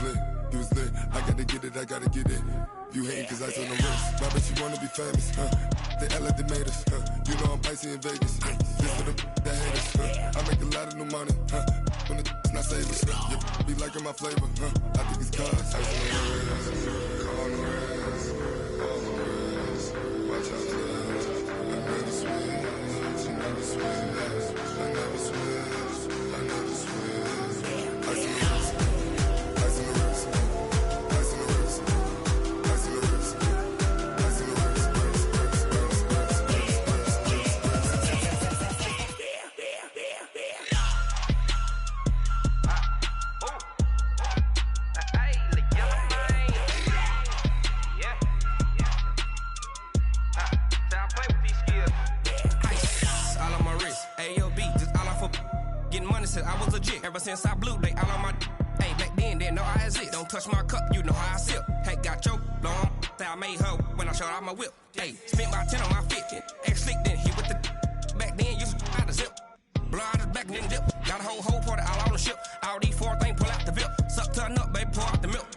lit, you was lit. I gotta get it, I gotta get it. You hatin' cause ice on the wrist. My bitch, you wanna be famous, They act like they made us, You know I'm icy in Vegas, This for the that hate us, I make a lot of new money, When it's not savers, Be liking my flavor, I think it's cause ice on the wrist, on the wrist, on the wrist. Watch out, I never switch, I never switch, I never switch, I never switch. Ice on the wrist, ice on the wrist, ice on the wrist, ice on the wrist, ice on the wrist. I was legit. Ever since I blew, they all on my Hey, back then, didn't know I exist. Don't touch my cup, you know how I sip. Hey, got your long, that I made her when I showed out my whip. Hey, spent my 10 on my 50. Ex-slick, then hit with the back then, used to out the zip. Blow out his back and then dip. Got a whole party all on the ship. All these four things, pull out the VIP. Suck, turn up, baby, pour out the milk.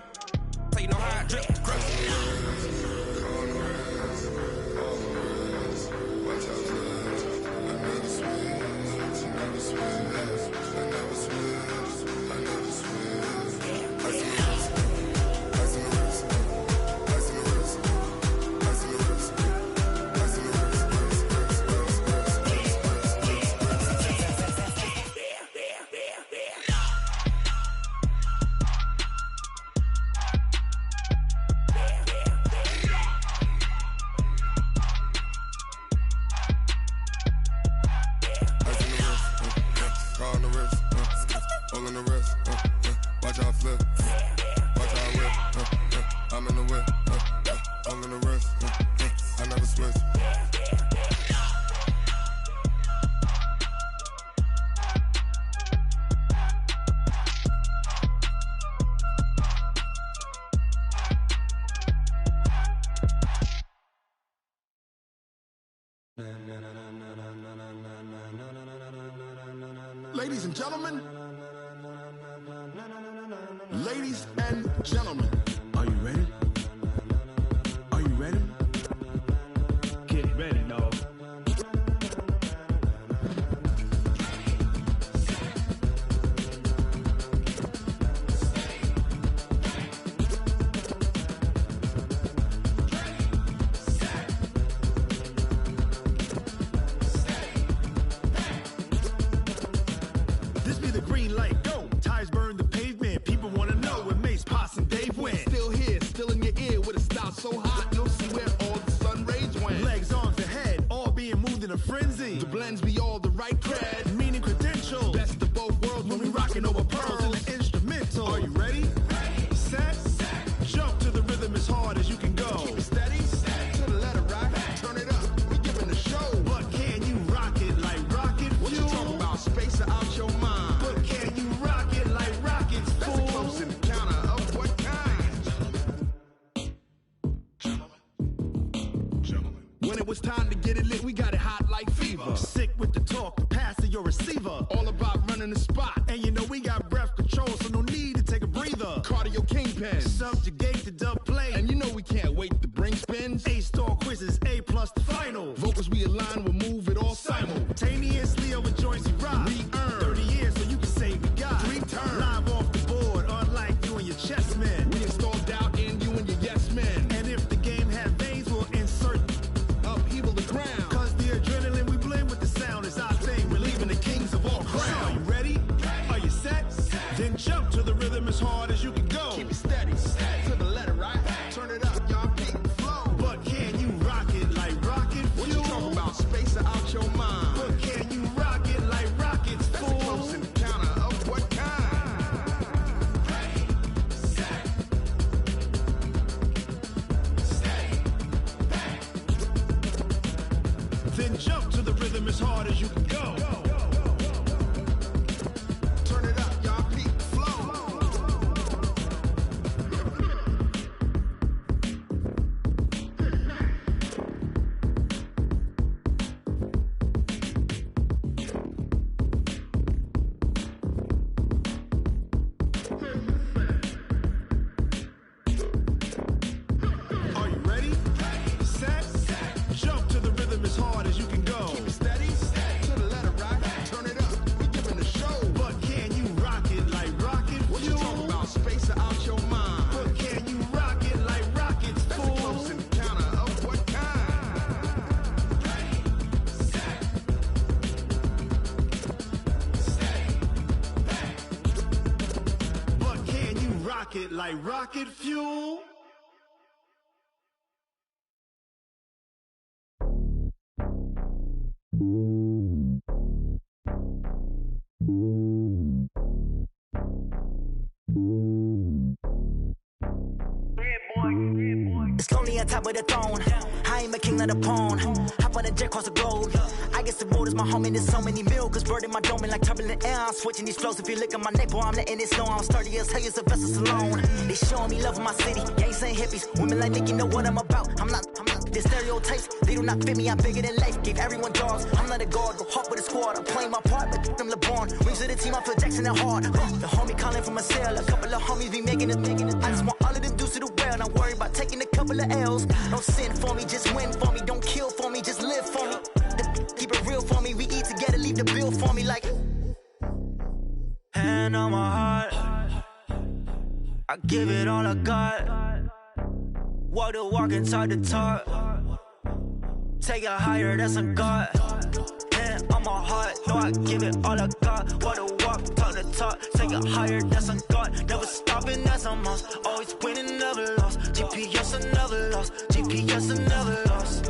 So you know how I drip. Crush. Ladies and gentlemen, ladies and gentlemen, are you ready? Are you ready? Get ready, dog. So hot, you'll see where all the sun rays went. Legs on the head, all being moved in a frenzy. The blends be all the right cred, meaning credentials. Best of both worlds when we rockin' over pearls in the instrumental. Are you ready? Ready. Set. Jump to the rhythm as hard as you can go. Keep it steady. To the letter right. Turn it up. We giving the show. But can you rock it like rocket fuel? What you talking about? Space out your mind. But can you rock it like rockets, fool? That's a close encounter of what kind? When it was time to get it lit, we got it hot like fever. Sick with the talk, pass to your receiver. All about running the spot. And you know we got breath control, so no need to take a breather. Cardio kingpin. Subjugate the dub play. And you know we can't wait to bring spins. A-star quizzes, A+ the final. Vocals we align, we'll move it all simultaneously over joints we rock. We earn 30 years so you can say we got 3 turns. Live off the board, unlike you and your chess men. We install doubt in you and your yes men. And if the game had veins, we'll insert upheaval the ground. Cause the adrenaline we blend with the sound is our thing. Relieving the kings of all crowns. Are you ready? Are you set? Then jump to the rhythm as hard as you can go. Keep it steady. To the letter right. Turn it up, y'all beat the flow. But can you rock it like rocket fuel? What you talking about? Space out your mind. But can you rock it like rockets, That's fool? a close encounter of what kind? Ready, set, steady, back. Then jump to the rhythm as hard as you can go. Turn it up, y'all beat the flow. pocket like rocket fuel. It's lonely on top of the throne. I ain't a king of the pawn. Hop on a jet across the globe. I guess the road is my home and there's so many miracles burning my dome like turbulent air. I'm switching these flows. If you look at my neck, boy, I'm letting it snow. I'm sturdy as hell, it's a vessel alone. They showing me love in my city. Gangsta and hippies, women like Nicky know what I'm about. I'm not the stereotypes. They do not fit me. I'm bigger than life. Gave everyone jaws. I'm not a guard. Go hard with a squad. I'm playing my part, but them LeBron. Wings of the team. I feel Jackson and hard. The homie calling from a cell. A couple of homies be making it. I just want all of them dudes to the well. Not worry about taking a couple of L's. Don't sin for me, just win for me. Don't kill for me, just live for me. Keep it real for me. We eat together, leave the bill for me like. Hand on my heart, I give it all I got. Walk the walk and talk the talk. Take it higher, that's a God. Hand on my heart, no, I give it all I got. Walk the walk, talk the talk. Take it higher, that's a God. Never stopping, that's a must. Always winning, never lost. GPS, I never lost. GPS, I never lost.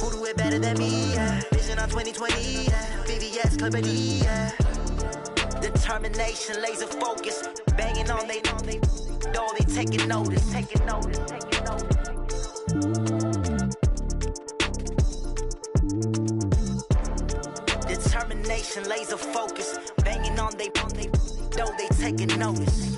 Who do it better than me? Yeah. Vision on 2020. Yeah. VVS, Clippity. Yeah. Determination, laser focus. Banging on they know they taking notice. Taking notice. Taking notice. Determination, laser focus. Banging on they know they taking notice.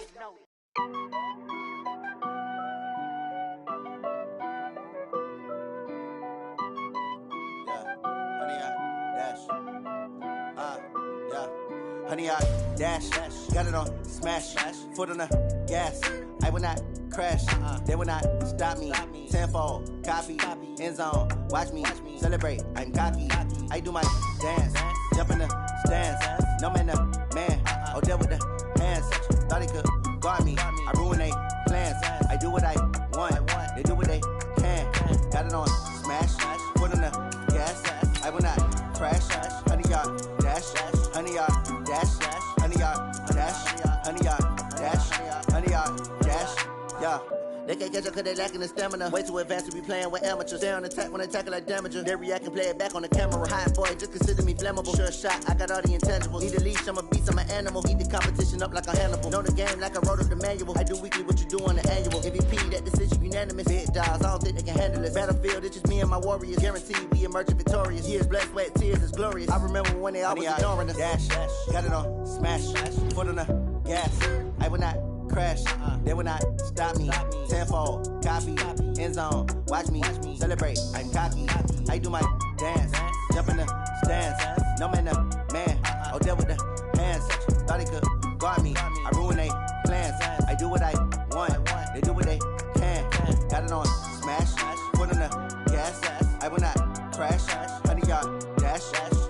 Honey, I dash, got it on smash, foot on the gas. I will not crash, they will not stop me. Tenfold, copy, end zone, watch me celebrate. I'm cocky, I do my dance, jump in the stands. No man, man, oh there with the hands. Thought he could guard me, I ruin they plans. I do what I want, they do what they can. Got it on smash, foot on the gas. I will not crash, honey, y'all dash, honey, y'all dash, honey, y'all dash, honey, y'all dash, honey, y'all dash, yeah. They can't catch up cause they lacking the stamina. Way too advanced to be playing with amateurs. Stay on attack when they tackle like damager. They react and play it back on the camera. High boy, just consider me flammable. Sure shot, I got all the intangibles. Need a leash, I'm a beast, I'm an animal. Eat the competition up like a Hannibal. Know the game like I wrote up the manual. I do weekly what you do on the annual. MVP, that decision unanimous. Big dogs, I don't think they can handle it. Battlefield, it's just me and my warriors. Guaranteed we emerge victorious. Years, blood, sweat, tears, it's glorious. I remember when they always ignoring us. Dash, got it on smash, foot on the gas. I will not crash, they will not stop me. Tenfold, copy, end zone, watch me celebrate. I'm cocky, I do my dance, jump in the stands. No man, man, oh there with the hands. Thought he could guard me, I ruin they plans. I do what I want, they do what they can. Got it on smash, foot on the gas. I will not crash, honey, y'all dash,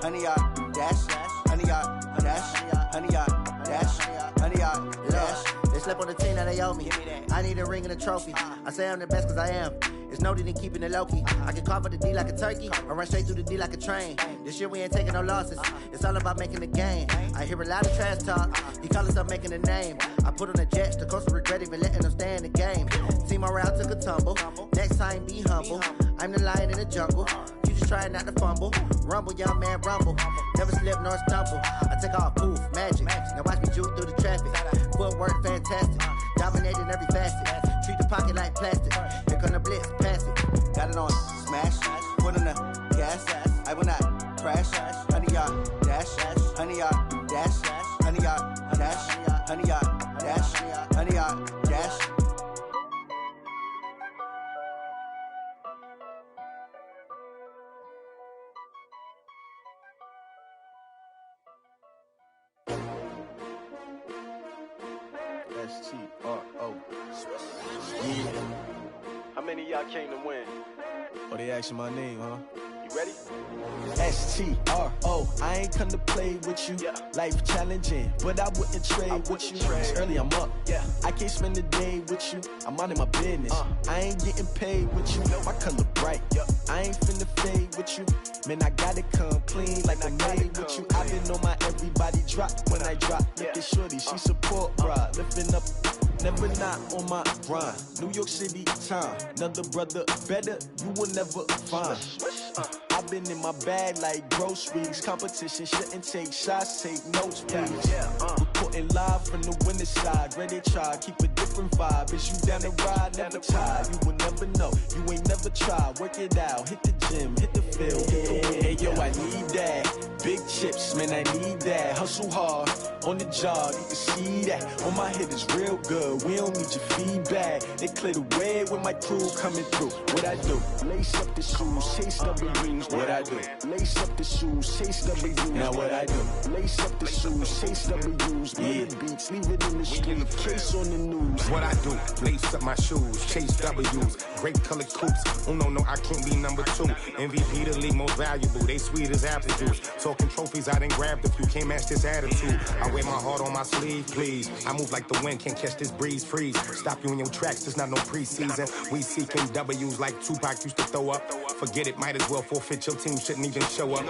honey, y'all dash, honey, y'all dash, honey, y'all dash, honey, y'all dash. They slept on the team that they owe me. I need a ring and a trophy. I say I'm the best cause I am. It's no need in keeping it low-key. I can carve up the D like a turkey or run straight through the D like a train. This year we ain't taking no losses. It's all about making the game. I hear a lot of trash talk. He call himself making a name. I put on the Jets. The coach will regret even letting them stay in the game. Team morale took a tumble. Next time be humble. I'm the lion in the jungle. You just try not to fumble. Rumble, young man, rumble. Never slip nor stumble. I take off, poof, magic. Now watch me juke through the traffic. Footwork fantastic. Dominating every facet. Treat the pocket like plastic. Here come the blitz, pass it. Got it on smash. Foot on the gas. I will not crash. Honey, y'all dash. Honey, y'all dash. Honey, y'all dash. Honey, y'all dash. Honey, y'all dash. XTRO. Yeah. How many of y'all came to win? Oh, they asking my name, huh? You ready? STRO. I ain't come to play with you. Yeah. Life challenging, but I wouldn't trade with you. It's early, I'm up. Yeah. I can't spend the day with you. I'm minding my business. I ain't getting paid with you. My color bright. Yeah. I ain't finna fade with you. Man, I gotta come clean like I made with you. I've been on my everybody drop when I drop. Look at shorty, she support, bruh. Lifting up never not on my grind. New York City time, another brother better, you will never find. I've been in my bag like groceries. Competition shouldn't take shots, take notes, please. Reporting live from the winter side. Ready to try, keep a different vibe. Is you down the ride, never tired. You will never know, you ain't never tried. Work it out, hit the gym, hit the field, hit the wind. Hey yo, I need that. Big chips, man, I need that. Hustle hard, on the job, you can see that. On my head is real good, we don't need your feedback. They clear the way with my crew coming through. What I do? Lace up the shoes, chase W's. What I do? Lace up the shoes, chase W's. Now what I do? Lace up the shoes, chase W's. Yeah. Beats, leave it in the street, case on the news. What I do? Lace up my shoes, chase W's. Great colored coops. Oh no, I can't be number 2. MVP the league most valuable. They sweet as apple juice. Talking trophies, I done grabbed a few. Can't match this attitude. I wear my heart on my sleeve, please. I move like the wind, can't catch this breeze, freeze. Stop you in your tracks, there's not no preseason. We seeking W's like Tupac used to throw up. Forget it, might as well forfeit. Your team shouldn't even show up.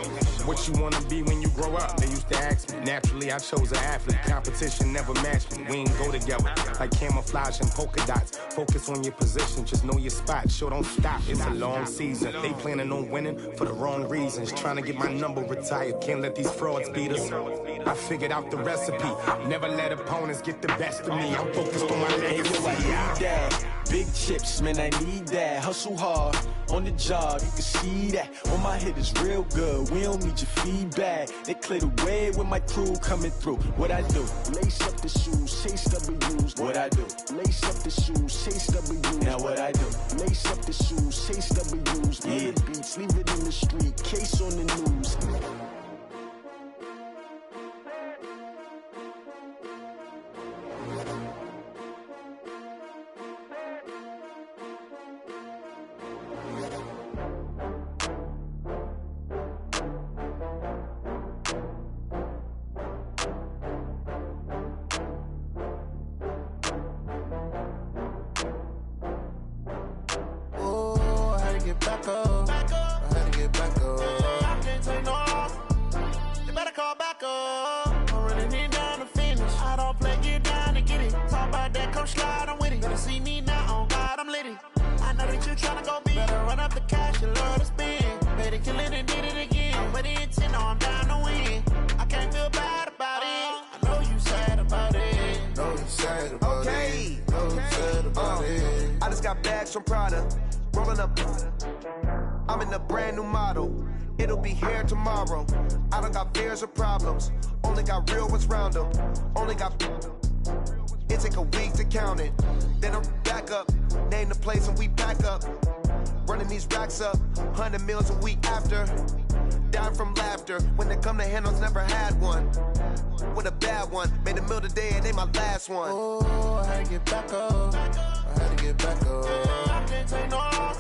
What you wanna be when you grow up? They used to ask me. Naturally, I chose an athlete. Competition never matched me. We ain't go together like camouflage and polka dots. Focus on your position, just know your spot. Sure, don't stop. It's a long season. They planning on winning for the wrong reasons. Trying to get my number retired. Can't let these frauds beat us. I figured out the recipe. Never let opponents get the best of me. I'm focused on my legacy. I need that. Big chips, man, I need that. Hustle hard, on the job, you can see that. On my head is real good, we don't need your feedback. They clear the way with my crew coming through. What I do? Lace up the shoes, chase W's. What I do? Lace up the shoes, chase W's. Now what I do? Lace up the shoes, chase W's. Yeah. Beats, leave it in the street, case on the news. From Prada, rolling up. I'm in a brand new model. It'll be here tomorrow. I don't got fears or problems. Only got real ones round them. Only got. It take a week to count it. Then I'm back up. Name the place and we pack up. Running these racks up. 100 meals a week after. Dying from laughter. When they come to handles, never had one. With a bad one. Made a meal today and ain't my last one. Oh, I had to get back up. I had to get back up. I can't take no loss.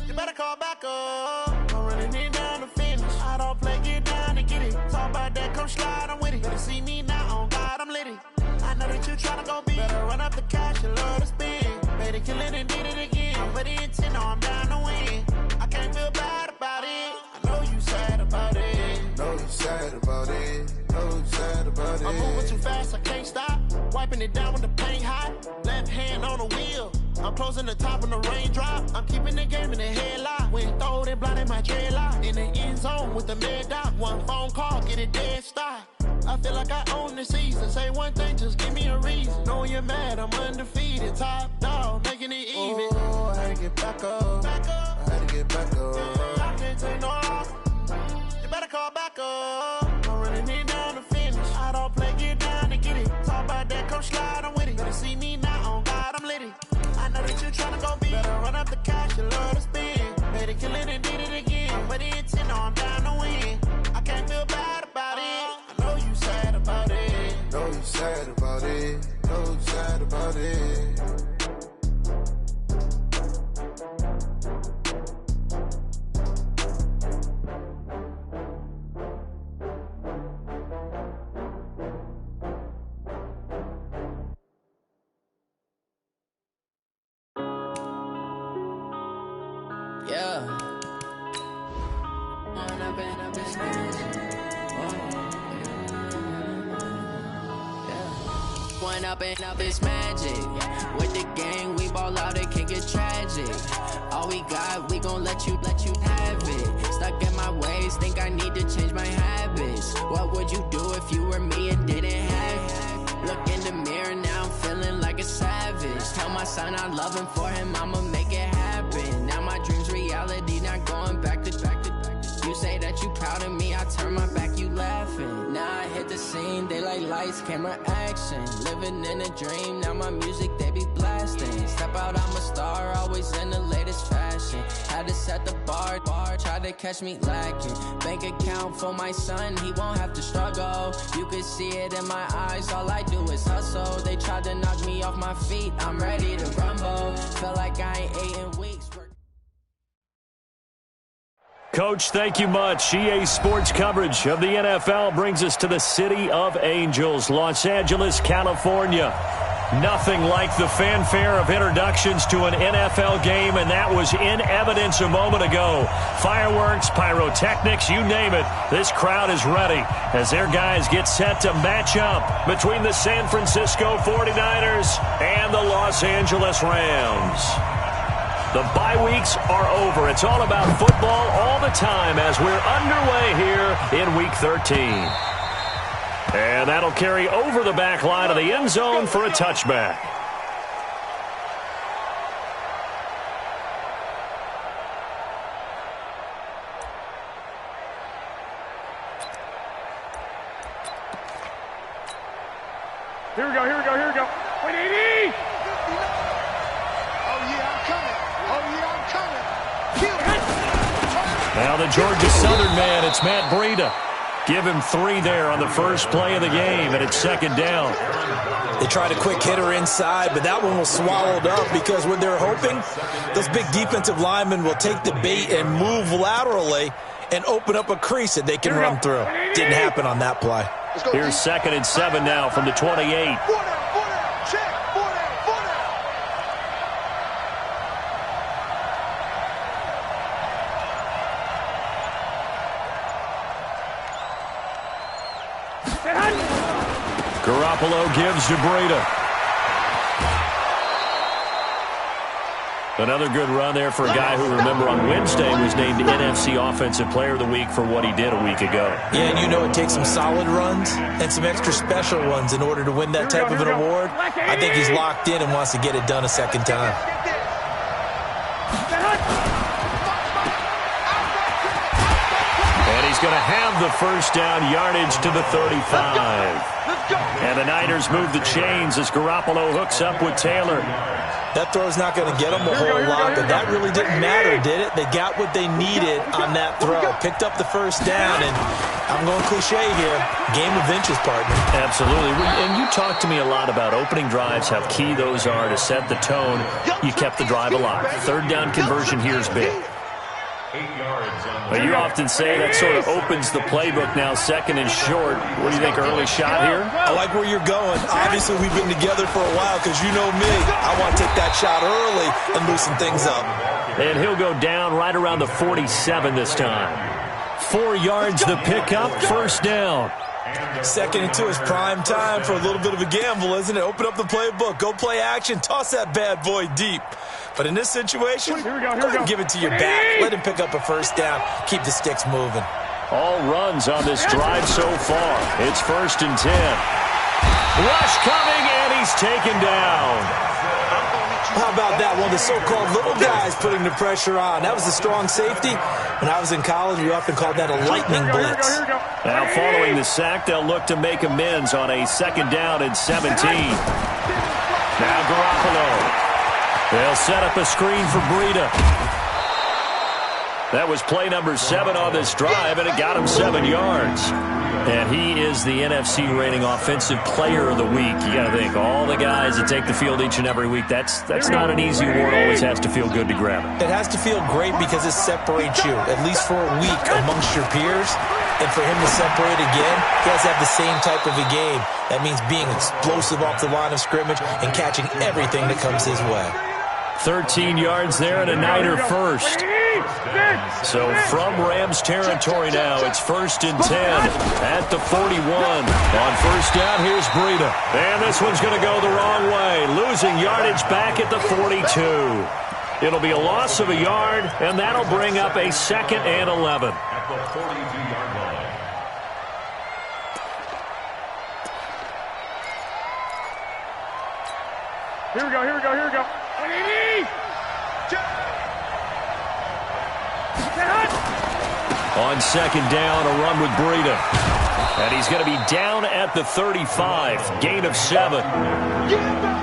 You better call back up. I'm running it down to finish. I don't play, get down and get it. Talk about that, come slide, I'm with it. Better see me now, on God, I'm litty. I know that you tryna go big. Better run up the cash, you love to spend. Better kill it and did it again. But the intent, no, I'm down to win. I can't feel bad about it. I know you sad about it. Know you sad about it. Know you sad about it. I'm moving too fast, I can't stop. Wiping it down with the paint hot. Left hand on the wheel. I'm closing the top on the raindrop. I'm keeping the game in the headlock. When throwed and blinded my dreadlock. In the end zone with the mad dot. One phone call, get it dead stop. I feel like I own the season. Say one thing, just give me a reason. Knowing you're mad, I'm undefeated. Top dog, making it even. Oh, I had to get back up. I had to get back up. I can't take no loss. You better call back up. I'm running it down to finish. I don't play, get down and get it. Talk about that, come slide, I'm with it. Better see me now, on God, I'm litty. I know that you tryna go big. Better run up the cash, you love to spend. Better kill it and did it again. But the intent, no, I'm down to win. I can't feel bad about it. I know you sad about it. Know you sad about it. Know you sad about it. Yeah. one up and up is magic. With the gang, we ball out, it can get tragic. All we got, we gon' let you have it. Stuck in my ways, think I need to change my habits. What would you do if you were me and didn't have it? Look in the mirror, now I'm feeling like a savage. Tell my son I love him, for him I'ma make it happen. Now my dream's reality, not going back to. You say that you proud of me, I turn my back, you laughing. Now I hit the scene, they like lights, camera, action. Living in a dream, now my music, they be blasting. Step out, I'm a star, always in the latest fashion. Had to set the bar, try to catch me lacking. Bank account for my son, he won't have to struggle. You can see it in my eyes, all I do is hustle. They tried to knock me off my feet, I'm ready to rumble. Feel like I ain't ate in weeks. Coach, thank you much. EA Sports coverage of the NFL brings us to the City of Angels, Los Angeles, California. Nothing like the fanfare of introductions to an NFL game, and that was in evidence a moment ago. Fireworks, pyrotechnics, you name it. This crowd is ready as their guys get set to match up between the San Francisco 49ers and the Los Angeles Rams. The bye weeks are over. It's all about football all the time as we're underway here in Week 13. And that'll carry over the back line of the end zone for a touchback. Here we go, here we go, here we go. Wait, 80! Now the Georgia Southern man, it's Matt Breida. Give him 3 there on the first play of the game, and it's second down. They tried a quick hitter inside, but that one was swallowed up because what they're hoping, those big defensive linemen will take the bait and move laterally and open up a crease that they can run through. Didn't happen on that play. Here's 2nd and 7 now from the 28. Garoppolo gives to Breida. Another good run there for a guy who, remember, on Wednesday was named NFC Offensive Player of the Week for what he did a week ago. Yeah, and you know it takes some solid runs and some extra special ones in order to win that type of an award. I think he's locked in and wants to get it done a second time. And he's going to have the first down, yardage to the 35. And the Niners move the chains as Garoppolo hooks up with Taylor. That throw's not going to get them a whole lot, but that really didn't matter, did it? They got what they needed on that throw. Picked up the first down, and I'm going cliche here, game of inches, partner. Absolutely. And you talked to me a lot about opening drives, how key those are to set the tone. You kept the drive alive. Third down conversion here is big. But you often say that sort of opens the playbook now, 2nd and short. What do you think, early shot here? I like where you're going. Obviously, we've been together for a while because you know me. I want to take that shot early and loosen things up. And he'll go down right around the 47 this time. 4 yards the pickup, first down. 2nd and 2 is prime time for a little bit of a gamble, isn't it? Open up the playbook, go play action, toss that bad boy deep. But in this situation, go ahead and give it to your back. Let him pick up a first down. Keep the sticks moving. All runs on this drive so far. It's 1st and 10. Rush coming, and he's taken down. How about that? One of the so-called little guys putting the pressure on. That was the strong safety. When I was in college, we often called that a lightning blitz. Now following the sack, they'll look to make amends on a 2nd down and 17. Now Garoppolo. They'll set up a screen for Breida. That was play number 7 on this drive, and it got him 7 yards. And he is the NFC rating offensive player of the week. You got to think, all the guys that take the field each and every week, that's not an easy award. Always has to feel good to grab it. It has to feel great because it separates you, at least for a week, amongst your peers. And for him to separate again, he has to have the same type of a game. That means being explosive off the line of scrimmage and catching everything that comes his way. 13 yards there and a Niner first. So from Rams territory now, it's 1st and 10 at the 41. On first down, here's Breida. And this one's going to go the wrong way, losing yardage back at the 42. It'll be a loss of a yard, and that'll bring up a 2nd and 11. At the 42-yard line. Here we go, here we go, here we go. On 2nd down, a run with Breida. And he's going to be down at the 35, gain of 7.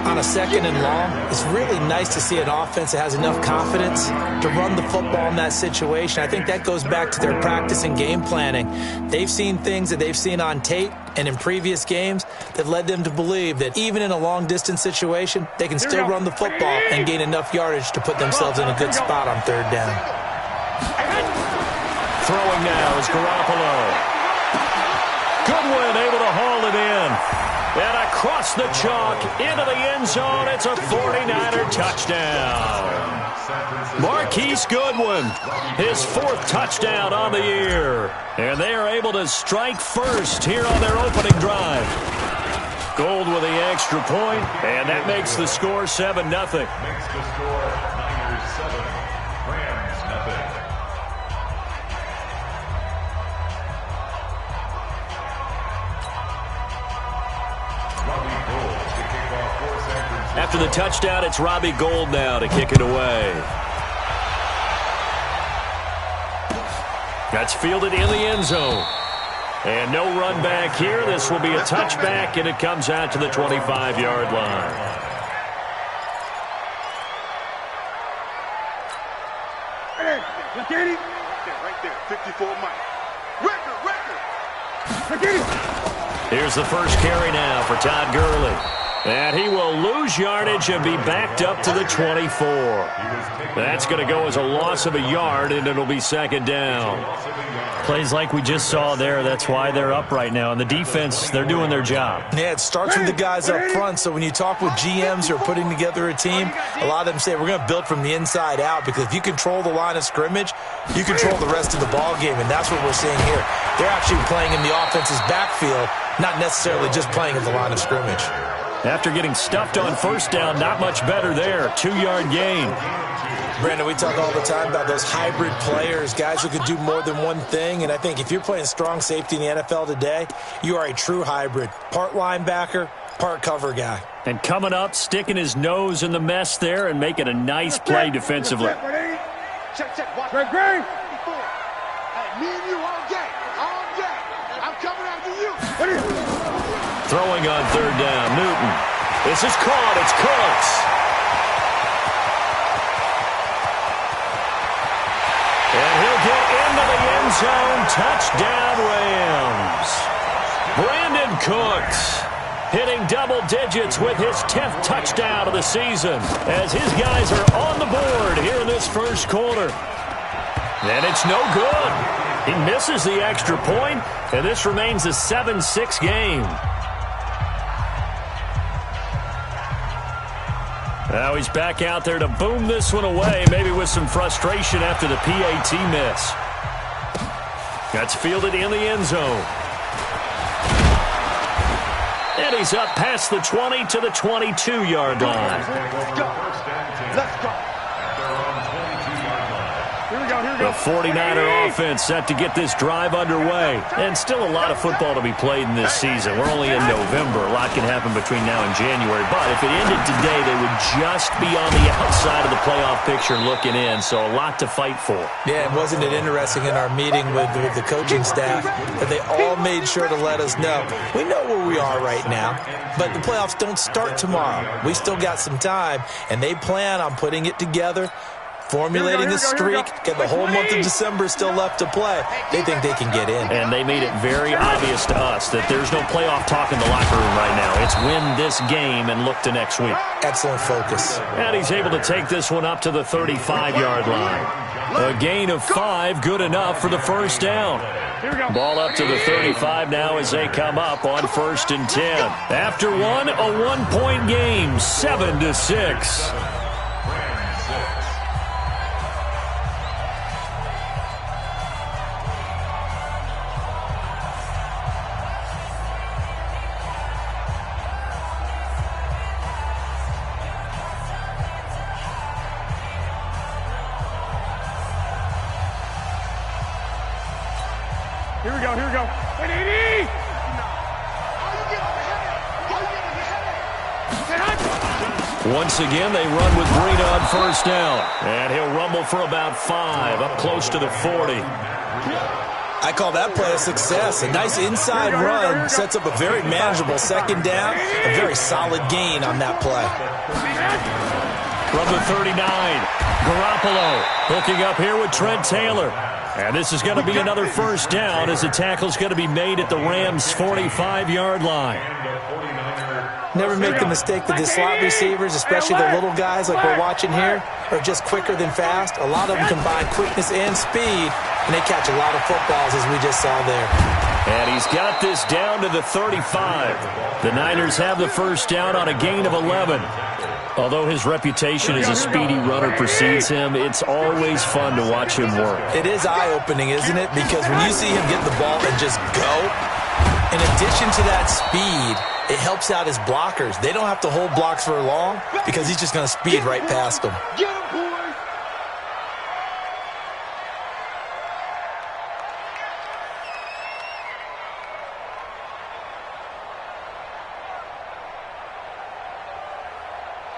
On a 2nd and long, it's really nice to see an offense that has enough confidence to run the football in that situation. I think that goes back to their practice and game planning. They've seen things that they've seen on tape and in previous games that led them to believe that even in a long-distance situation, they can still run the football and gain enough yardage to put themselves in a good spot on 3rd down. Throwing now is Garoppolo. Goodwin able to haul it in. And across the chalk into the end zone. It's a 49er touchdown. Marquise Goodwin, his 4th touchdown on the year. And they are able to strike first here on their opening drive. Gold with the extra point, and that makes the score 7-0. Makes the score Niners 7, Rams nothing. After the touchdown, it's Robbie Gould now to kick it away. That's fielded in the end zone. And no run back here. This will be a touchback, and it comes out to the 25-yard line. Hey, look at him. Right there, 54 Mike. Record. Here's the first carry now for Todd Gurley. And he will lose yardage and be backed up to the 24. That's going to go as a loss of a yard, and it'll be 2nd down. Plays like we just saw there. That's why they're up right now. And the defense, they're doing their job. Yeah, it starts with the guys up front. So when you talk with GMs who are putting together a team, a lot of them say we're going to build from the inside out, because if you control the line of scrimmage, you control the rest of the ball game, and that's what we're seeing here. They're actually playing in the offense's backfield, not necessarily just playing at the line of scrimmage. After getting stuffed on first down, not much better there. 2-yard gain. Brandon, we talk all the time about those hybrid players, guys who could do more than one thing. And I think if you're playing strong safety in the NFL today, you are a true hybrid. Part linebacker, part cover guy. And coming up, sticking his nose in the mess there and making a nice play defensively. Check. Watch. Greg. Hey, me and you all day. I'm coming after you. Throwing on 3rd down, Newton. This is caught. It's Cooks. And he'll get into the end zone. Touchdown, Rams. Brandon Cooks hitting double digits with his 10th touchdown of the season as his guys are on the board here in this first quarter. And it's no good. He misses the extra point, and this remains a 7-6 game. Now he's back out there to boom this one away, maybe with some frustration after the PAT miss. That's fielded in the end zone. And he's up past the 20 to the 22-yard line. Let's go. The 49er offense set to get this drive underway. And still a lot of football to be played in this season. We're only in November. A lot can happen between now and January. But if it ended today, they would just be on the outside of the playoff picture looking in. So a lot to fight for. Yeah, and wasn't it interesting in our meeting with the coaching staff that they all made sure to let us know, we know where we are right now, but the playoffs don't start tomorrow. We still got some time, and they plan on putting it together, formulating a streak, get the whole month of December still left to play. They think they can get in. And they made it very obvious to us that there's no playoff talk in the locker room right now. It's win this game and look to next week. Excellent focus. And he's able to take this one up to the 35-yard line. A gain of 5, good enough for the first down. Ball up to the 35 now as they come up on 1st and 10. After one, a 1-point game, 7-6. go, here we go. 180! Once again, they run with Green on first down. And he'll rumble for about 5, up close to the 40. I call that play a success. A nice inside run sets up a very manageable second down. A very solid gain on that play. From the 39, Garoppolo hooking up here with Trent Taylor. And this is going to be another first down as the tackle's going to be made at the Rams' 45-yard line. Never make the mistake that the slot receivers, especially the little guys like we're watching here, are just quicker than fast. A lot of them combine quickness and speed, and they catch a lot of footballs, as we just saw there. And he's got this down to the 35. The Niners have the first down on a gain of 11. Although his reputation as a speedy runner precedes him, it's always fun to watch him work. It is eye-opening, isn't it? Because when you see him get the ball and just go, in addition to that speed, it helps out his blockers. They don't have to hold blocks for long because he's just going to speed right past them. Get him, boys!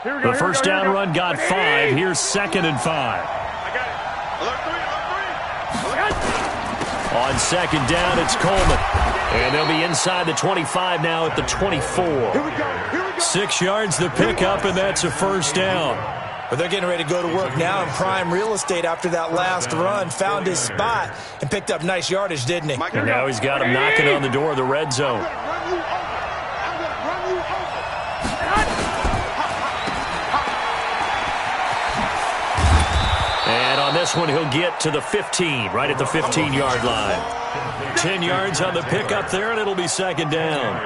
The first down run got 5. Here's 2nd and 5. On second down, it's Coleman. And they'll be inside the 25 now at the 24. 6 yards the pickup, and that's a first down. But they're getting ready to go to work now in prime real estate after that last run. Found his spot and picked up nice yardage, didn't he? And now he's got him knocking on the door of the red zone. And on this one, he'll get to the 15, right at the 15-yard line. 10 yards on the pickup there, and it'll be second down.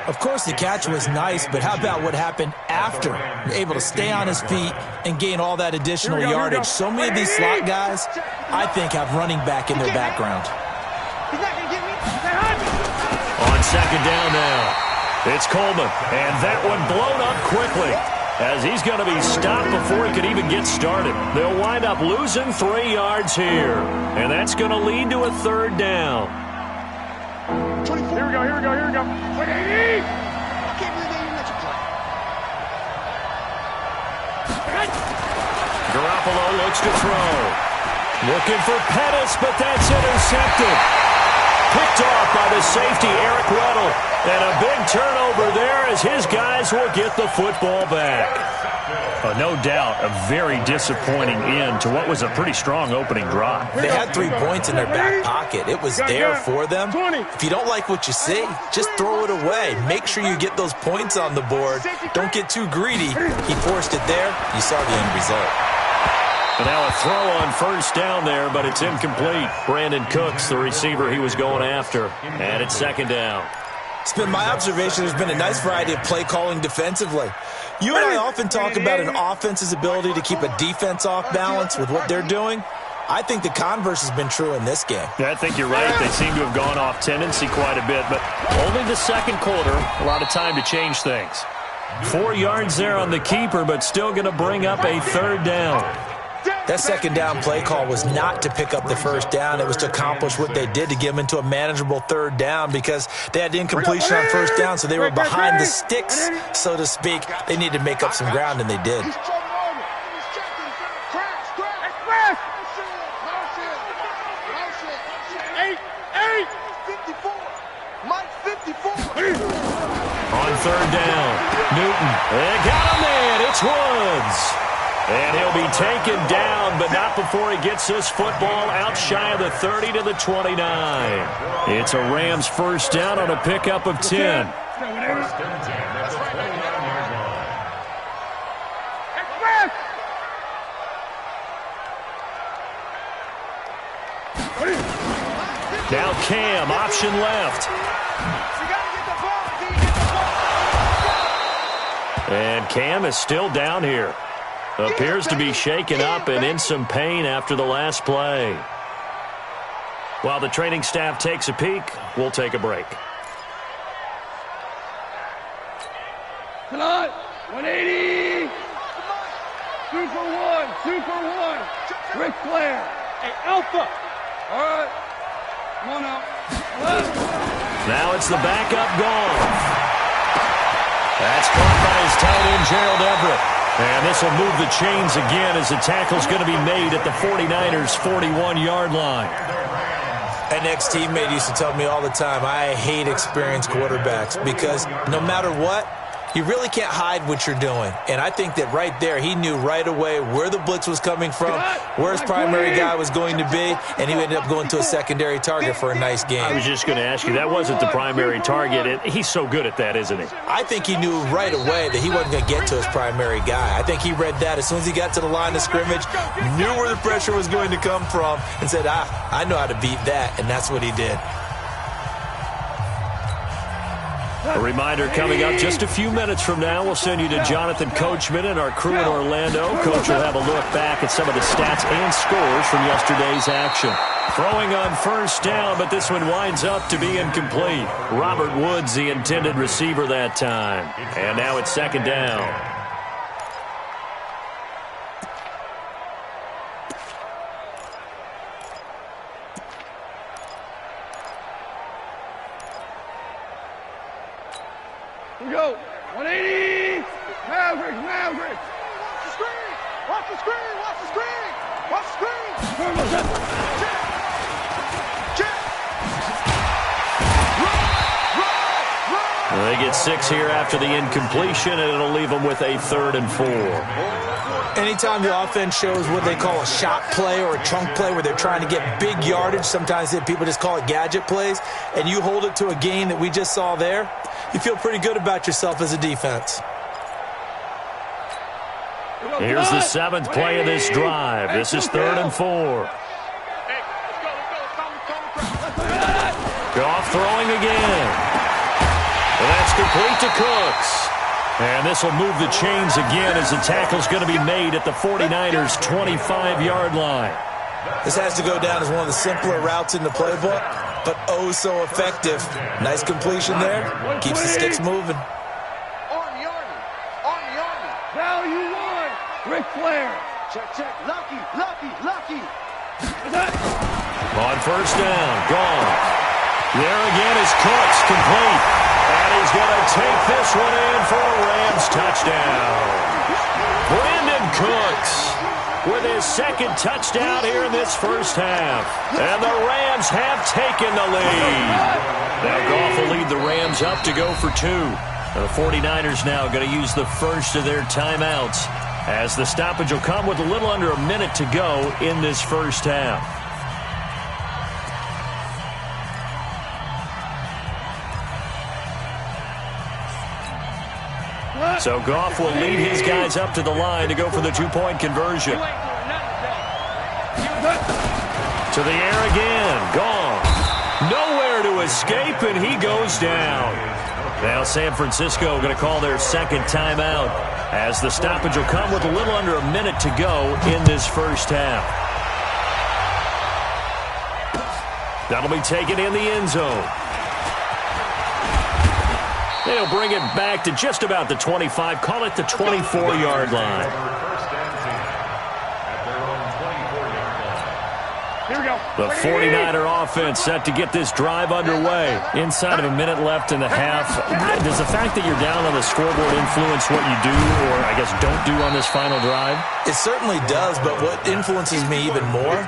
Of course, the catch was nice, but how about what happened after? Able to stay on his feet and gain all that additional yardage. So many of these slot guys, I think, have running back in their background. On second down now, it's Coleman, and that one blown up quickly, as he's going to be stopped before he could even get started. They'll wind up losing 3 yards here, and that's going to lead to a third down. Here we go, here we go, here we go. 180! I can't believe they even let you play. Garoppolo looks to throw. Looking for Pettis, but that's intercepted. Picked off by the safety, Eric Weddle. And a big turnover there as his guys will get the football back. No doubt, a very disappointing end to what was a pretty strong opening drive. They had 3 points in their back pocket. It was there for them. If you don't like what you see, just throw it away. Make sure you get those points on the board. Don't get too greedy. He forced it there. You saw the end result. And now a throw on first down there, but it's incomplete. Brandon Cooks, the receiver he was going after. And it's second down. It's been my observation there's been a nice variety of play calling defensively. You and I often talk about an offense's ability to keep a defense off balance with what they're doing. I think the converse has been true in this game. Yeah, I think you're right. They seem to have gone off tendency quite a bit, but only the second quarter, a lot of time to change things. 4 yards there on the keeper, but still going to bring up a third down. That second down play call was not to pick up the first down. It was to accomplish what they did to get them into a manageable third down because they had incompletion on first down, so they were behind the sticks, so to speak. They needed to make up some ground, and they did. On third down, Newton. They got him there. It's Woods. And he'll be taken down, but not before he gets this football out shy of the 30 to the 29. It's a Rams first down on a pickup of 10. Now Cam, option left. And Cam is still down here. Appears to be shaken up and in some pain after the last play. While the training staff takes a peek, we'll take a break. Tonight, 180. 2 for 1, 2 for 1. Ric Flair. Hey, Alpha. All right. Come on out. Now it's the backup Goff. That's caught by his tight end, Gerald Everett. And this will move the chains again as the tackle's going to be made at the 49ers' 41-yard line. An ex-teammate used to tell me all the time, I hate experienced quarterbacks because no matter what, you really can't hide what you're doing. And I think that right there, he knew right away where the blitz was coming from, where his primary guy was going to be, and he ended up going to a secondary target for a nice game. I was just going to ask you, that wasn't the primary target. He's so good at that, isn't he? I think he knew right away that he wasn't going to get to his primary guy. I think he read that as soon as he got to the line of scrimmage, knew where the pressure was going to come from, and said, I know how to beat that, and that's what he did. A reminder coming up just a few minutes from now. We'll send you to Jonathan Coachman and our crew in Orlando. Coach will have a look back at some of the stats and scores from yesterday's action. Throwing on first down, but this one winds up to be incomplete. Robert Woods, the intended receiver that time. And now it's second down. Here we go. 180. Mavericks. Watch the screen. Watch the screen. Watch the screen. Watch the screen. They get 6 here after the incompletion, and it'll leave them with a 3rd and 4. Anytime the offense shows what they call a shot play or a chunk play where they're trying to get big yardage, sometimes people just call it gadget plays, and you hold it to a gain that we just saw there, you feel pretty good about yourself as a defense. Here's the 7th play of this drive. This is 3rd and 4. Goff throwing again. And that's complete to Cooks. And this will move the chains again as the tackle's going to be made at the 49ers' 25-yard line. This has to go down as one of the simpler routes in the playbook, but oh so effective. Nice completion there. Keeps the sticks moving. On the Army. Value 1. Ric Flair. Check. Lucky. On first down, gone. There again is Cooks, complete. And he's going to take this one in for a Rams touchdown. Brandon Cooks with his 2nd touchdown here in this first half. And the Rams have taken the lead. Now Goff will lead the Rams up to go for 2. And the 49ers now going to use the first of their timeouts as the stoppage will come with a little under a minute to go in this first half. So Goff will lead his guys up to the line to go for the 2-point conversion. To the air again. Gone. Nowhere to escape, and he goes down. Now San Francisco going to call their 2nd timeout as the stoppage will come with a little under a minute to go in this first half. That'll be taken in the end zone. They'll bring it back to just about the 25, call it the 24-yard line. Here we go. The 49er offense set to get this drive underway. Inside of a minute left in the half. Does the fact that you're down on the scoreboard influence what you do, or I guess don't do on this final drive? It certainly does, but what influences me even more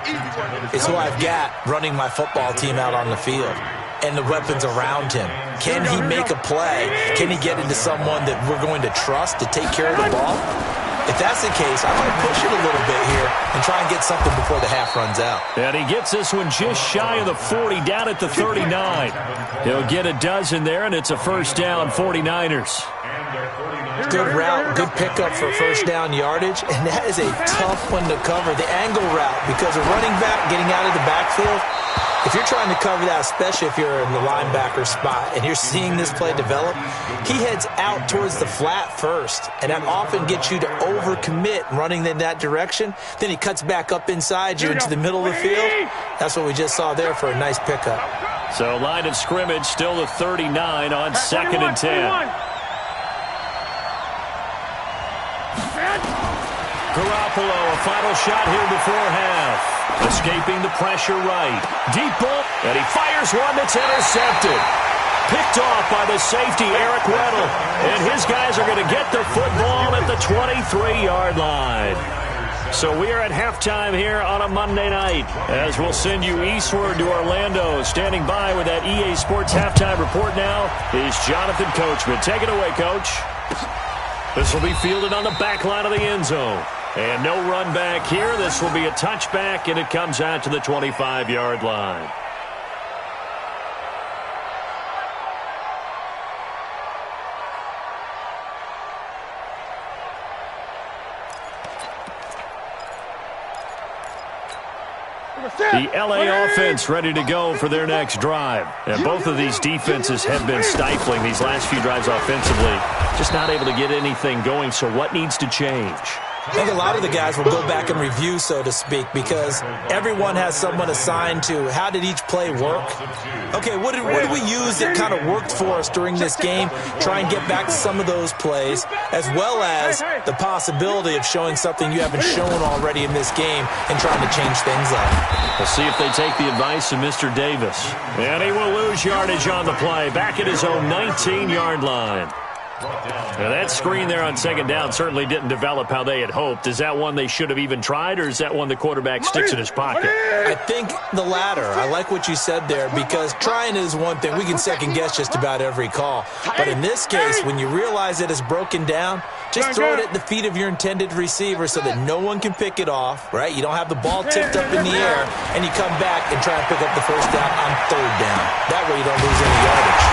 is who I've got running my football team out on the field and the weapons around him. Can he make a play? Can he get into someone that we're going to trust to take care of the ball? If that's the case, I might push it a little bit here and try and get something before the half runs out. And he gets this one just shy of the 40, down at the 39. He'll get a dozen there, and it's a first down, 49ers. Good route, good pickup for first down yardage, and that is a tough one to cover. The angle route, because a running back getting out of the backfield, if you're trying to cover that, especially if you're in the linebacker spot and you're seeing this play develop, he heads out towards the flat first, and that often gets you to overcommit running in that direction. Then he cuts back up inside you into the middle of the field. That's what we just saw there for a nice pickup. So line of scrimmage still the 39 on 2nd and 10. Garoppolo, a final shot here before half. Escaping the pressure right. Deep ball, and he fires one that's intercepted. Picked off by the safety, Eric Weddle. And his guys are going to get the football at the 23-yard line. So we are at halftime here on a Monday night, as we'll send you eastward to Orlando. Standing by with that EA Sports halftime report now is Jonathan Coachman. Take it away, Coach. This will be fielded on the back line of the end zone. And no run back here. This will be a touchback, and it comes out to the 25-yard line. The LA offense ready to go for their next drive. And both of these defenses have been stifling these last few drives offensively. Just not able to get anything going, so what needs to change? I think a lot of the guys will go back and review, so to speak, because everyone has someone assigned to how did each play work. Okay, what did we use that kind of worked for us during this game? Try and get back to some of those plays, as well as the possibility of showing something you haven't shown already in this game and trying to change things up. We'll see if they take the advice of Mr. Davis. And he will lose yardage on the play, back at his own 19-yard line. Now that screen there on second down certainly didn't develop how they had hoped. Is that one they should have even tried, or is that one the quarterback sticks in his pocket? I think the latter. I like what you said there, because trying is one thing. We can second-guess just about every call. But in this case, when you realize it is broken down, just throw it at the feet of your intended receiver so that no one can pick it off, right? You don't have the ball tipped up in the air, and you come back and try and pick up the first down on third down. That way you don't lose any yardage.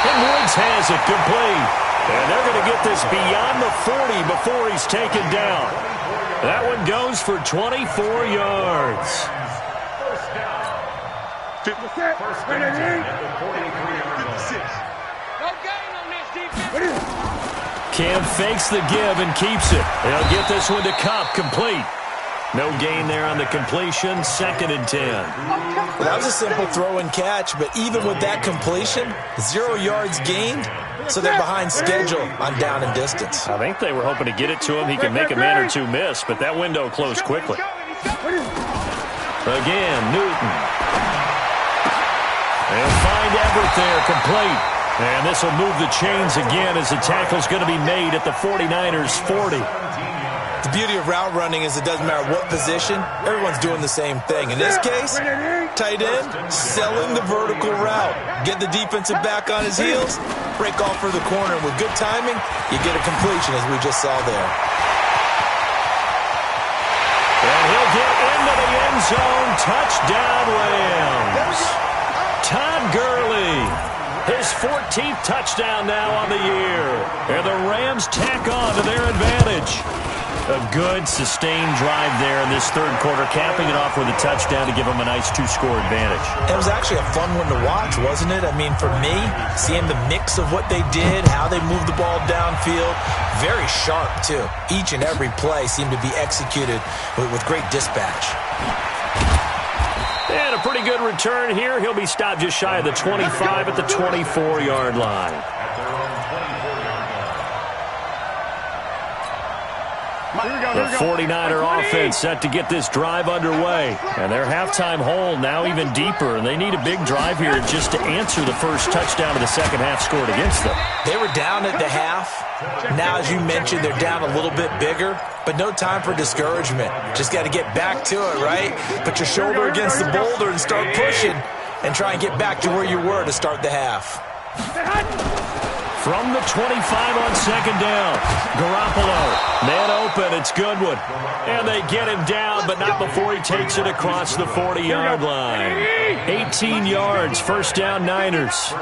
And Woods has it complete. And they're going to get this beyond the 40 before he's taken down. That one goes for 24 yards. First down at the 43-yard line. Cam fakes the give and keeps it. They'll get this one to Cup, complete. No gain there on the completion, 2nd and 10. Well, that was a simple throw and catch, but even with that completion, 0 yards gained, so they're behind schedule on down and distance. I think they were hoping to get it to him. He can make a man or two miss, but that window closed quickly. Again, Newton. They'll find Everett there, complete. And this will move the chains again as the tackle's going to be made at the 49ers' 40. The beauty of route running is it doesn't matter what position, everyone's doing the same thing. In this case, tight end, selling the vertical route. Get the defensive back on his heels, break off for the corner. With good timing, you get a completion, as we just saw there. And he'll get into the end zone. Touchdown, Rams. Todd Gurley. His 14th touchdown now on the year. And the Rams tack on to their advantage. A good, sustained drive there in this third quarter, capping it off with a touchdown to give them a nice 2-score advantage. It was actually a fun one to watch, wasn't it? I mean, for me, seeing the mix of what they did, how they moved the ball downfield, very sharp, too. Each and every play seemed to be executed with great dispatch. And a pretty good return here. He'll be stopped just shy of the 25 at the 24-yard line. The 49er offense set to get this drive underway. And their halftime hole now even deeper. And they need a big drive here just to answer the first touchdown of the second half scored against them. They were down at the half. Now, as you mentioned, they're down a little bit bigger. But no time for discouragement. Just got to get back to it, right? Put your shoulder against the boulder and start pushing. And try and get back to where you were to start the half. From the 25 on second down, Garoppolo, man open, it's Goodwin. And they get him down, but not before he takes it across the 40-yard line. 18 yards, first down Niners.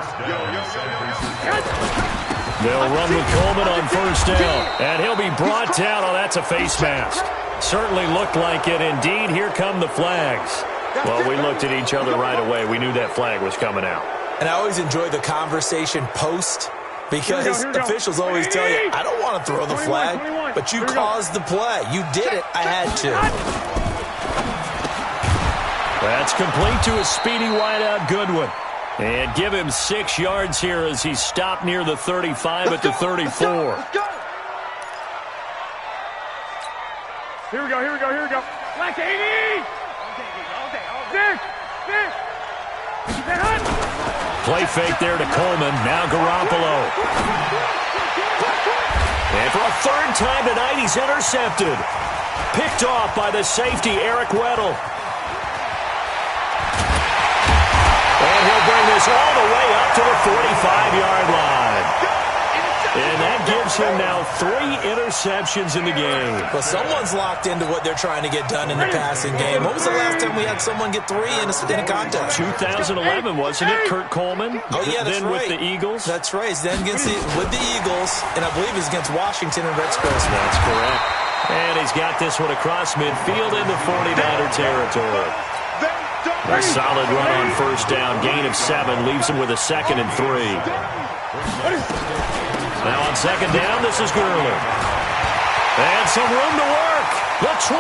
They'll run with Coleman on first down, and he'll be brought down. Oh, that's a face mask. Certainly looked like it. Indeed, here come the flags. Well, we looked at each other right away. We knew that flag was coming out. And I always enjoy the conversation post, because officials always tell you, I don't want to throw the flag, but you caused the play. You did it. I had to. That's complete to a speedy wideout Goodwin. And give him 6 yards here as he's stopped near the 35 at the 34. Here we go. Black 80! Six! Play fake there to Coleman. Now Garoppolo. And for a third time tonight, he's intercepted. Picked off by the safety, Eric Weddle. And he'll bring this all the way up to the 45-yard line. And that gives him now 3 interceptions in the game. Well, someone's locked into what they're trying to get done in the passing game. When was the last time we had someone get 3 in a contest? 2011, wasn't it? Kurt Coleman? Oh, yeah, that's then right. With the Eagles? That's right. Then with the Eagles, and I believe it's against Washington and Red Squares. That's correct. And he's got this one across midfield into 49er territory. A solid run on first down. Gain of 7 leaves him with a 2nd and 3. Now on second down, this is Gurley. And some room to work. The 20.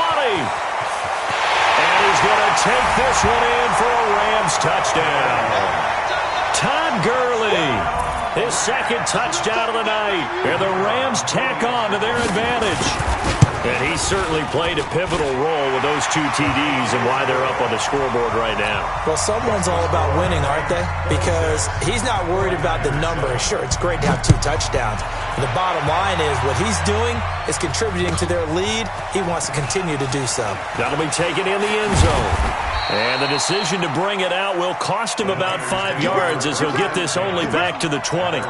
And he's going to take this one in for a Rams touchdown. Todd Gurley, his 2nd touchdown of the night. And the Rams tack on to their advantage. And he certainly played a pivotal role with those 2 TDs and why they're up on the scoreboard right now. Well, someone's all about winning, aren't they? Because he's not worried about the number. Sure, it's great to have 2 touchdowns. But the bottom line is what he's doing is contributing to their lead. He wants to continue to do so. That'll be taken in the end zone. And the decision to bring it out will cost him about 5 yards as he'll get this only back to the 20.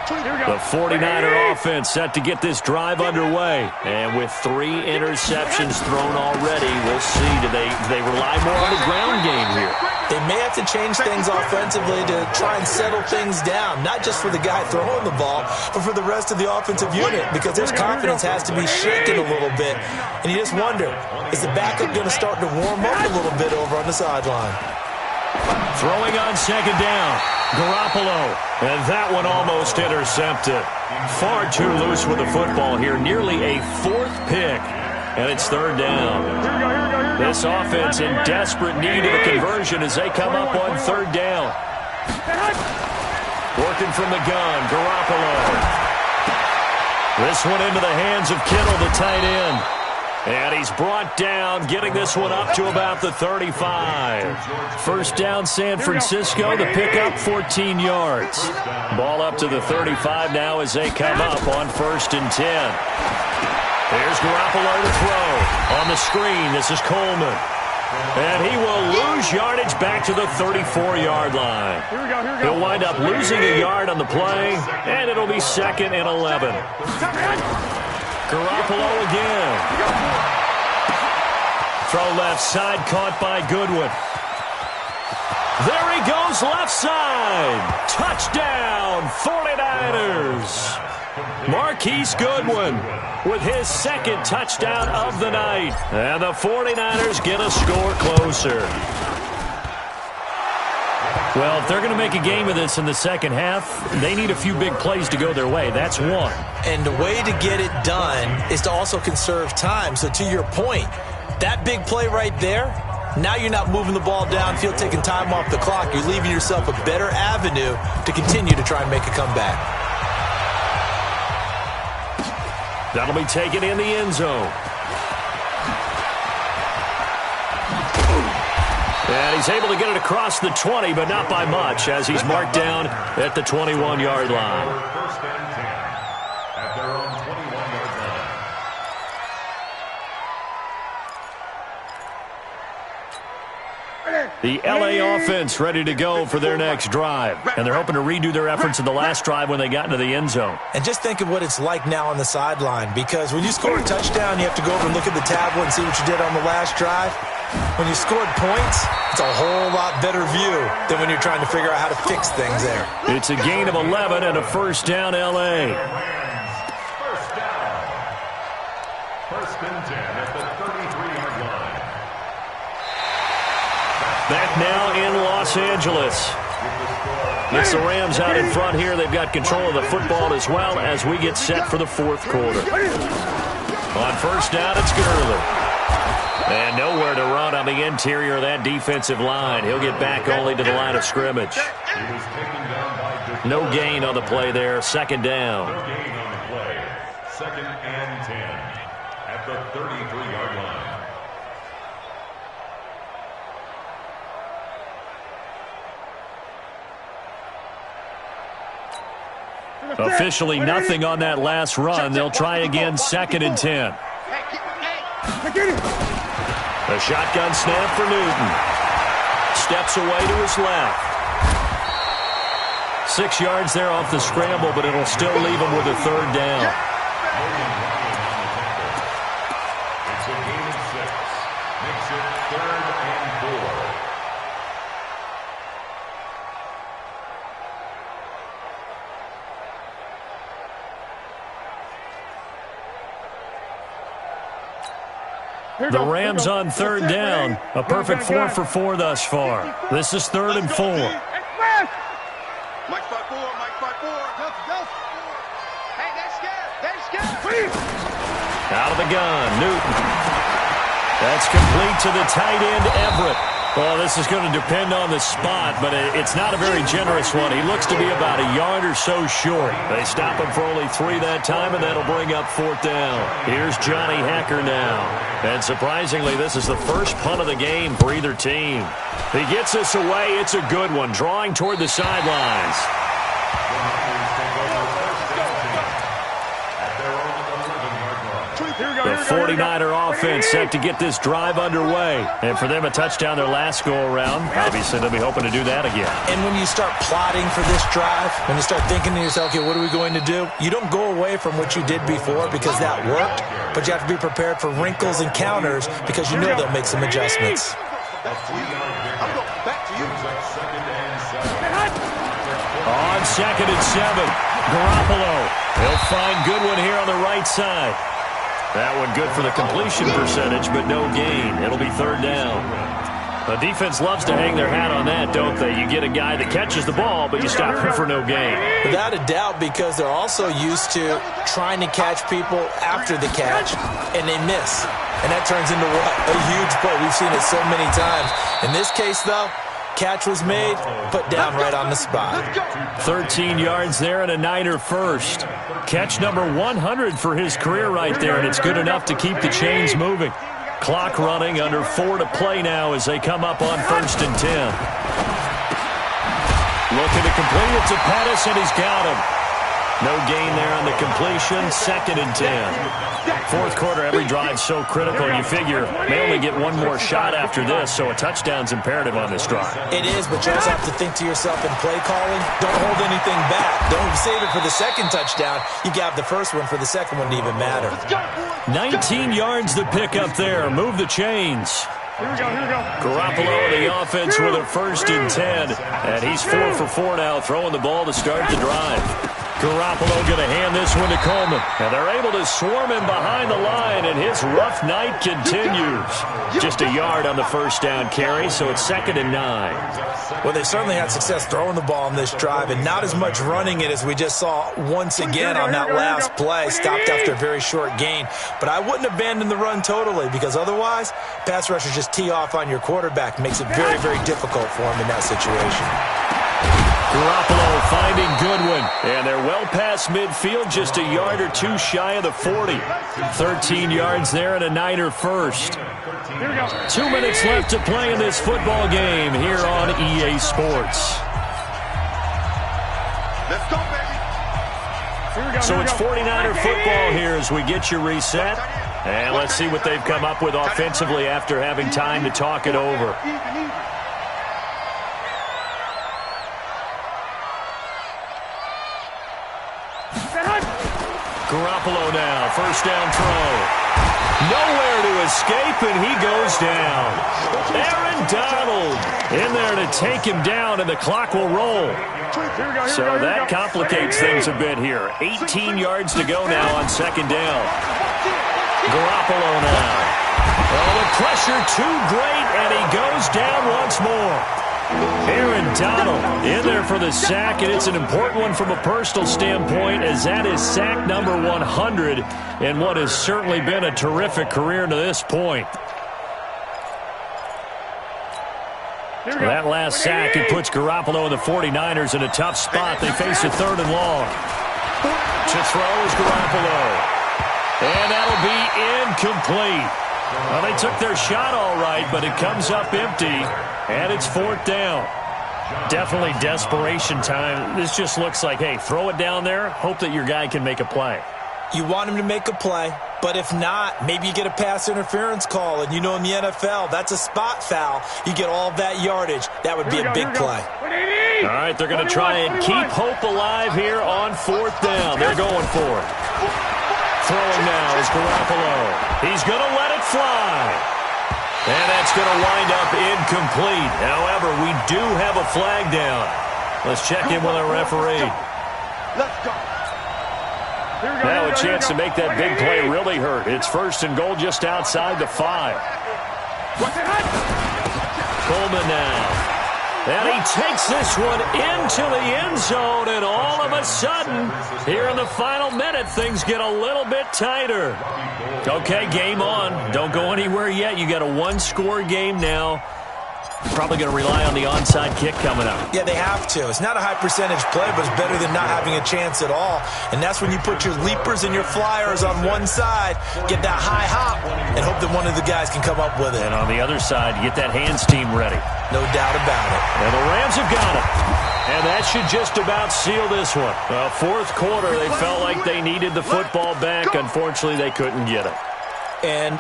The 49er offense set to get this drive underway. And with 3 interceptions thrown already, we'll see. Do they rely more on the ground game here? They may have to change things offensively to try and settle things down, not just for the guy throwing the ball, but for the rest of the offensive unit, because their confidence has to be shaken a little bit. And you just wonder, is the backup going to start to warm up a little bit over on the sideline? Throwing on second down, Garoppolo, and that one almost intercepted. Far too loose with the football here, nearly a 4th pick, and it's 3rd down. This offense in desperate need of a conversion as they come up on 3rd down. Working from the gun, Garoppolo. This one into the hands of Kittle, the tight end. And he's brought down, getting this one up to about the 35. First down, San Francisco. The pickup, 14 yards. Ball up to the 35 now as they come up on 1st and 10. There's Garoppolo to throw. On the screen, this is Coleman. And he will lose yardage back to the 34-yard line. He'll wind up losing a yard on the play, and it'll be 2nd and 11. Garoppolo again. Throw left side, caught by Goodwin. There he goes, left side. Touchdown, 49ers. Marquise Goodwin with his 2nd touchdown of the night. And the 49ers get a score closer. Well, if they're going to make a game of this in the second half, they need a few big plays to go their way. That's one. And the way to get it done is to also conserve time. So to your point, that big play right there, now you're not moving the ball downfield, taking time off the clock. You're leaving yourself a better avenue to continue to try and make a comeback. That'll be taken in the end zone. And he's able to get it across the 20, but not by much, as he's marked down at the 21-yard line. First and 10 at their own 21-yard line. The L.A. offense ready to go for their next drive. And they're hoping to redo their efforts in the last drive when they got into the end zone. And just think of what it's like now on the sideline, because when you score a touchdown, you have to go over and look at the tablet and see what you did on the last drive. When you scored points, it's a whole lot better view than when you're trying to figure out how to fix things there. It's a gain of 11 and a first down, L.A. First down. First and 10 at the 33-yard line. Back now in Los Angeles. It's the Rams out in front here. They've got control of the football as well as we get set for the 4th quarter. On first down, it's Gurley. And nowhere to run on the interior of that defensive line. He'll get back only to the line of scrimmage. No gain on the play there. 2nd down. 2nd and 10 at the 33-yard line. Officially nothing on that last run. They'll try again, 2nd and 10. A shotgun snap for Newton. Steps away to his left. 6 yards there off the scramble, but it'll still leave him with a 3rd down. It's a gain of 6. Makes it 3rd and 4. The Rams on 3rd down. A perfect 4 for 4 thus far. This is 3rd and 4. Mike 5-4, Mike 5-4. Hey, they're scared. Out of the gun, Newton. That's complete to the tight end, Everett. Well, this is going to depend on the spot, but it's not a very generous one. He looks to be about a yard or so short. They stop him for only 3 that time, and that'll bring up 4th down. Here's Johnny Hacker now. And surprisingly, this is the first punt of the game for either team. He gets this away. It's a good one, drawing toward the sidelines. The 49er offense set to get this drive underway. And for them, a touchdown their last go-around. Obviously, they'll be hoping to do that again. And when you start plotting for this drive, when you start thinking to yourself, okay, what are we going to do? You don't go away from what you did before because that worked, but you have to be prepared for wrinkles and counters because you know they'll make some adjustments. On 2nd and 7, Garoppolo. He'll find Goodwin here on the right side. That one good for the completion percentage, but no gain. It'll be 3rd down. The defense loves to hang their hat on that, don't they? You get a guy that catches the ball, but you stop him for no gain. Without a doubt, because they're also used to trying to catch people after the catch, and they miss. And that turns into what? A huge play. We've seen it so many times. In this case, though, catch was made, put down right on the spot. 13 yards there and a Niner first. Catch number 100 for his career right there, and it's good enough to keep the chains moving. Clock running, under 4 to play now as they come up on 1st and 10. Looking to complete it to Pettis, and he's got him. No gain there on the completion, 2nd and 10. 4th quarter, every drive so critical, and you figure may only get one more shot after this, so a touchdown's imperative on this drive. It is, but you also have to think to yourself in play calling, don't hold anything back. Don't save it for the 2nd touchdown. You got the first one for the 2nd one to even matter. 19 yards to pick up there. Move the chains. Garoppolo and the offense with a 1st and 10, and he's 4 for 4 now, throwing the ball to start the drive. Garoppolo going to hand this one to Coleman, and they're able to swarm him behind the line, and his rough night continues. Just a yard on the 1st down carry, so it's 2nd and 9. Well, they certainly had success throwing the ball in this drive, and not as much running it as we just saw once again on that last play. Stopped after a very short gain. But I wouldn't abandon the run totally, because otherwise, pass rushers just tee off on your quarterback. Makes it very, very difficult for him in that situation. Garoppolo finding Goodwin, and they're well past midfield, just a yard or 2 shy of the 40. 13 yards there and a Niner first. 2 minutes left to play in this football game here on EA Sports. Let's go, baby. So it's 49er football here as we get you reset. And let's see what they've come up with offensively after having time to talk it over. Garoppolo now, 1st down throw. Nowhere to escape, and he goes down. Aaron Donald in there to take him down, and the clock will roll. So that complicates things a bit here. 18 yards to go now on 2nd down. Garoppolo now. Oh, the pressure too great, and he goes down once more. Aaron Donald in there for the sack, and it's an important one from a personal standpoint, as that is sack number 100 in what has certainly been a terrific career to this point. That last sack, it puts Garoppolo and the 49ers in a tough spot. They face a 3rd and long. To throw is Garoppolo. And that'll be incomplete. Well, they took their shot all right, but it comes up empty, and it's 4th down. Definitely desperation time. This just looks like, hey, throw it down there, hope that your guy can make a play. You want him to make a play, but if not, maybe you get a pass interference call. And you know in the NFL, that's a spot foul. You get all that yardage. That would be a big play. All right, they're going to try and keep hope alive here on 4th down. They're going for it. Throwing now is Garoppolo. He's going to let it fly. And that's going to wind up incomplete. However, we do have a flag down. Let's check in with our referee. Let's go. Now a chance to make that big play really hurt. It's 1st and goal just outside the 5. Coleman now. And he takes this one into the end zone, and all of a sudden, here in the final minute, things get a little bit tighter. Okay, game on. Don't go anywhere yet. You got a one-score game now. Probably going to rely on the onside kick coming up. Yeah, they have to. It's not a high percentage play, but it's better than not having a chance at all. And that's when you put your leapers and your flyers on one side, get that high hop, and hope that one of the guys can come up with it. And on the other side, you get that hands team ready. No doubt about it. And the Rams have got it. And that should just about seal this one. Well, 4th quarter, they felt like they needed the football back. Unfortunately, they couldn't get it. And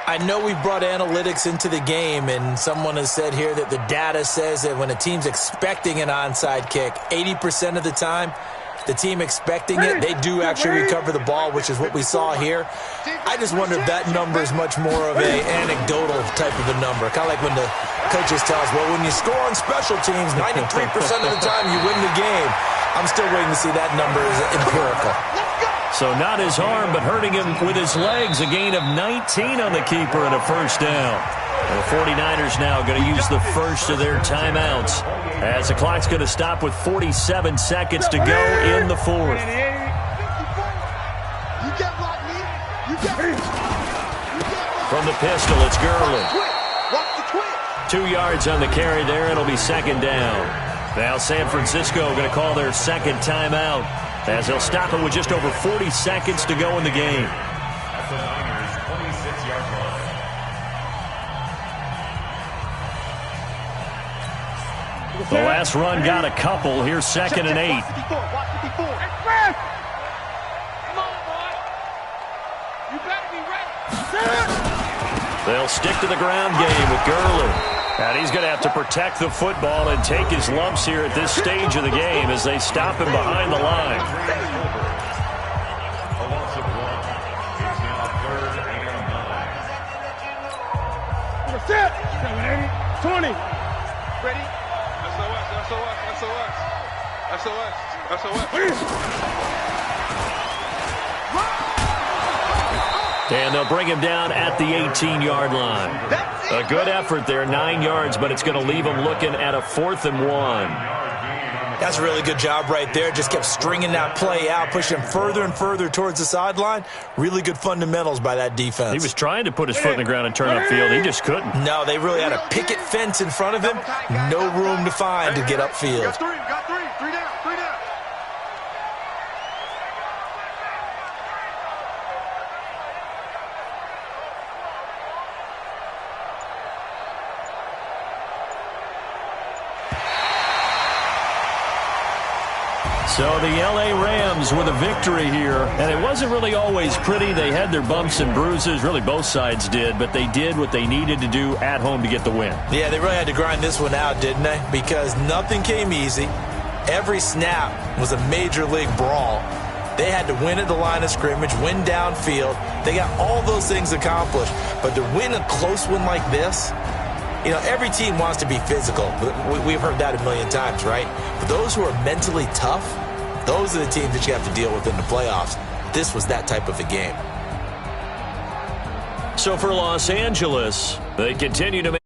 I know we brought analytics into the game, and someone has said here that the data says that when a team's expecting an onside kick, 80% of the time, the team expecting it, they do actually recover the ball, which is what we saw here. I just wonder if that number is much more of an anecdotal type of a number. Kind of like when the coaches tell us, well, when you score on special teams, 93% of the time you win the game. I'm still waiting to see that number as empirical. So not his arm, but hurting him with his legs. A gain of 19 on the keeper and a 1st down. And the 49ers now going to use the first of their timeouts as the clock's going to stop with 47 seconds to go in the 4th. From the pistol, it's Gurley. 2 yards on the carry there. It'll be 2nd down. Now San Francisco going to call their 2nd timeout, as they'll stop it with just over 40 seconds to go in the game. The last run got a couple. Here's 2nd and 8. They'll stick to the ground game with Gurley. And he's going to have to protect the football and take his lumps here at this stage of the game as they stop him behind the line. A loss of 1. It's now 3rd and 9. 20. Ready? SOS. And they'll bring him down at the 18-yard line. A good effort there, 9 yards, but it's going to leave him looking at a 4th and 1. That's a really good job right there. Just kept stringing that play out, pushing him further and further towards the sideline. Really good fundamentals by that defense. He was trying to put his foot in the ground and turn upfield. He just couldn't. No, they really had a picket fence in front of him. No room to find to get upfield. Got three down. So the L.A. Rams with a victory here, and it wasn't really always pretty. They had their bumps and bruises, really both sides did, but they did what they needed to do at home to get the win. Yeah, they really had to grind this one out, didn't they? Because nothing came easy. Every snap was a major league brawl. They had to win at the line of scrimmage, win downfield. They got all those things accomplished, but to win a close one like this, you know, every team wants to be physical. We've heard that a million times, right? But those who are mentally tough, those are the teams that you have to deal with in the playoffs. This was that type of a game. So for Los Angeles, they continue to make